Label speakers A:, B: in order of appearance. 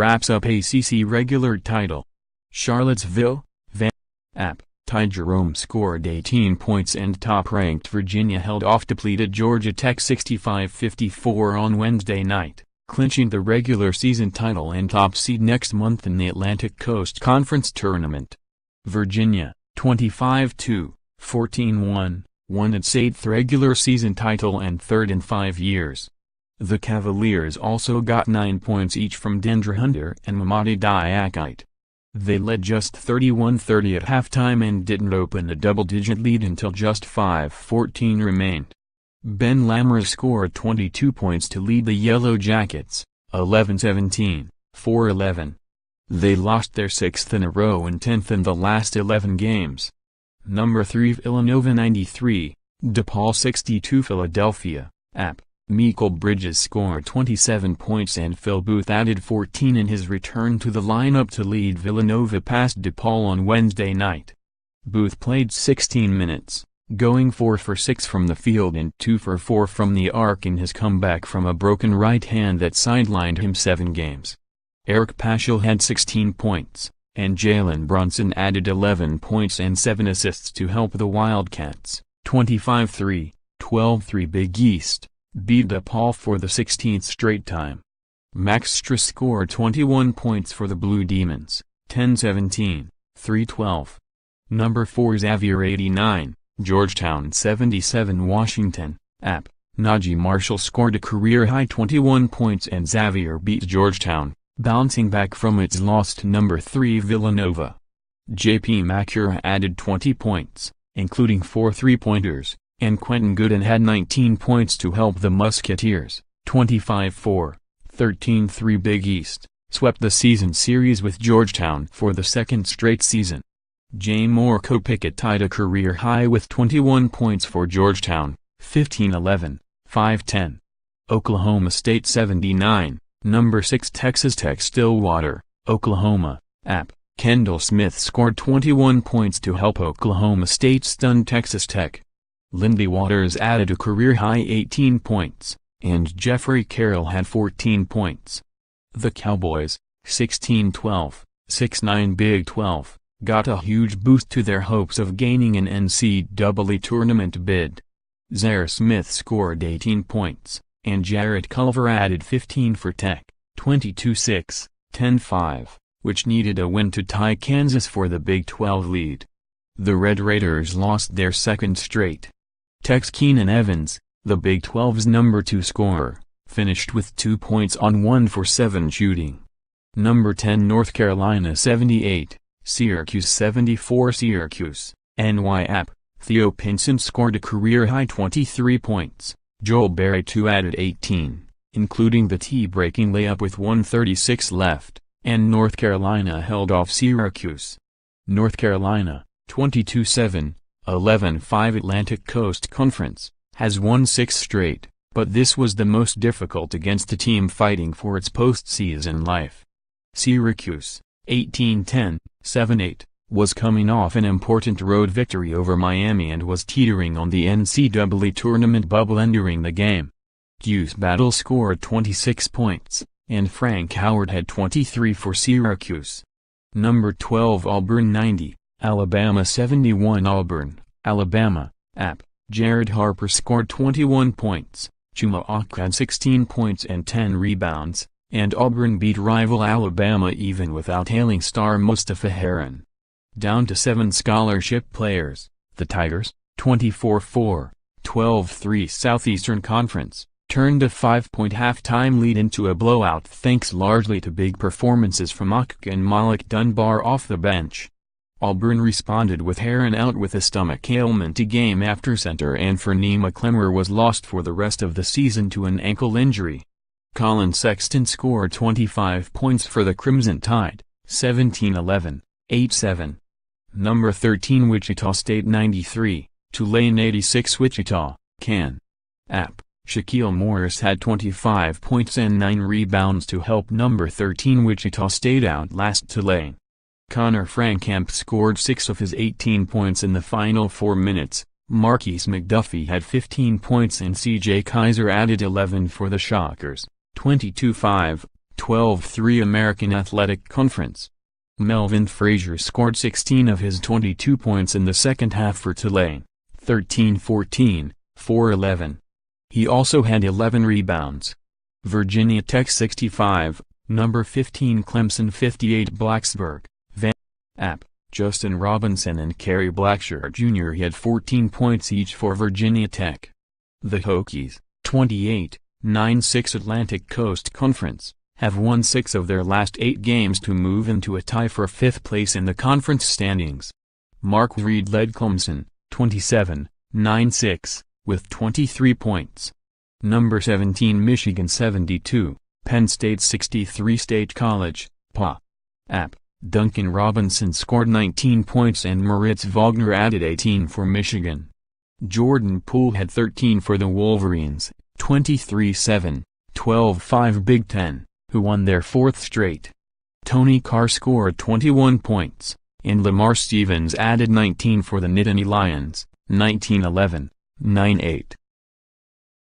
A: wraps up ACC regular title. Charlottesville, App. Tied. Jerome scored 18 points and top-ranked Virginia held off depleted Georgia Tech 65-54 on Wednesday night, clinching the regular season title and top seed next month in the Atlantic Coast Conference Tournament. Virginia, 25-2, 14-1, won its 8th regular season title and 3rd in 5 years. The Cavaliers also got 9 points each from Hunter and Mamadi Diakite. They led just 31-30 at halftime and didn't open a double-digit lead until just 5:14 remained. Ben Lammers scored 22 points to lead the Yellow Jackets, 11-17, 4-11. They lost their 6th in a row and 10th in the last 11 games. Number 3 Villanova 93, DePaul 62. Philadelphia, App. Mikal Bridges scored 27 points and Phil Booth added 14 in his return to the lineup to lead Villanova past DePaul on Wednesday night. Booth played 16 minutes, going 4 for 6 from the field and 2 for 4 from the arc in his comeback from a broken right hand that sidelined him 7 games. Eric Paschal had 16 points, and Jalen Brunson added 11 points and 7 assists to help the Wildcats, 25-3, 12-3 Big East, beat DePaul for the 16th straight time. Max Strus scored 21 points for the Blue Demons, 10-17, 3-12. Number 4 Xavier 89, Georgetown 77. Washington, App. Najee Marshall scored a career-high 21 points and Xavier beat Georgetown, bouncing back from its loss to number 3 Villanova. J.P. Macura added 20 points, including 4 three-pointers, and Quentin Gooden had 19 points to help the Musketeers, 25-4, 13-3 Big East, swept the season series with Georgetown for the 2nd straight season. Jamorko Pickett tied a career high with 21 points for Georgetown, 15-11, 5-10. Oklahoma State 79, number 6 Texas Tech Stillwater, Oklahoma, App. Kendall Smith scored 21 points to help Oklahoma State stun Texas Tech. Lindy Waters added a career-high 18 points, and Jeffrey Carroll had 14 points. The Cowboys, 16-12, 6-9 Big 12, got a huge boost to their hopes of gaining an NCAA tournament bid. Zaire Smith scored 18 points, and Jarrett Culver added 15 for Tech, 22-6, 10-5, which needed a win to tie Kansas for the Big 12 lead. The Red Raiders lost their 2nd straight. Tech's Keenan Evans, the Big 12's number 2 scorer, finished with 2 points on 1 for 7 shooting. Number 10 North Carolina 78, Syracuse 74. Syracuse, NY App. Theo Pinson scored a career-high 23 points, Joel Berry added 18, including the tie-breaking layup with 1:36 left, and North Carolina held off Syracuse. North Carolina, 22-7, 11-5 Atlantic Coast Conference, has won 6 straight, but this was the most difficult against a team fighting for its postseason life. Syracuse, 18-10, 7-8, was coming off an important road victory over Miami and was teetering on the NCAA tournament bubble entering the game. Deuce Battle scored 26 points, and Frank Howard had 23 for Syracuse. Number 12 Auburn 90, Alabama 71. Auburn, Alabama, App. Jared Harper scored 21 points, Chuma Ock had 16 points and 10 rebounds, and Auburn beat rival Alabama even without hailing star Mustafa Heron. Down to 7 scholarship players, the Tigers, 24-4, 12-3 Southeastern Conference, turned a 5-point halftime lead into a blowout thanks largely to big performances from Ock and Malik Dunbar off the bench. Auburn responded with Heron out with a stomach ailment a game after center and Fernima Clemmer was lost for the rest of the season to an ankle injury. Colin Sexton scored 25 points for the Crimson Tide, 17-11, 8-7. Number 13 Wichita State 93, Tulane 86. Wichita, Can. App. Shaquille Morris had 25 points and 9 rebounds to help number 13 Wichita State outlast Tulane. Connor Frankamp scored 6 of his 18 points in the final 4 minutes, Marquise McDuffie had 15 points and C.J. Kaiser added 11 for the Shockers, 22-5, 12-3 American Athletic Conference. Melvin Frazier scored 16 of his 22 points in the second half for Tulane, 13-14, 4-11. He also had 11 rebounds. Virginia Tech 65, number 15 Clemson 58 Blacksburg, Van App, Justin Robinson and Kerry Blackshear Jr. had 14 points each for Virginia Tech. The Hokies, 28-9-6 Atlantic Coast Conference, have won 6 of their last 8 games to move into a tie for 5th place in the conference standings. Mark Reed led Clemson, 27-9-6, with 23 points. Number 17 Michigan 72, Penn State 63 State College, PA. App, Duncan Robinson scored 19 points and Moritz Wagner added 18 for Michigan. Jordan Poole had 13 for the Wolverines, 23-7, 12-5 Big Ten, who won their 4th straight. Tony Carr scored 21 points, and Lamar Stevens added 19 for the Nittany Lions, 19-11, 9-8.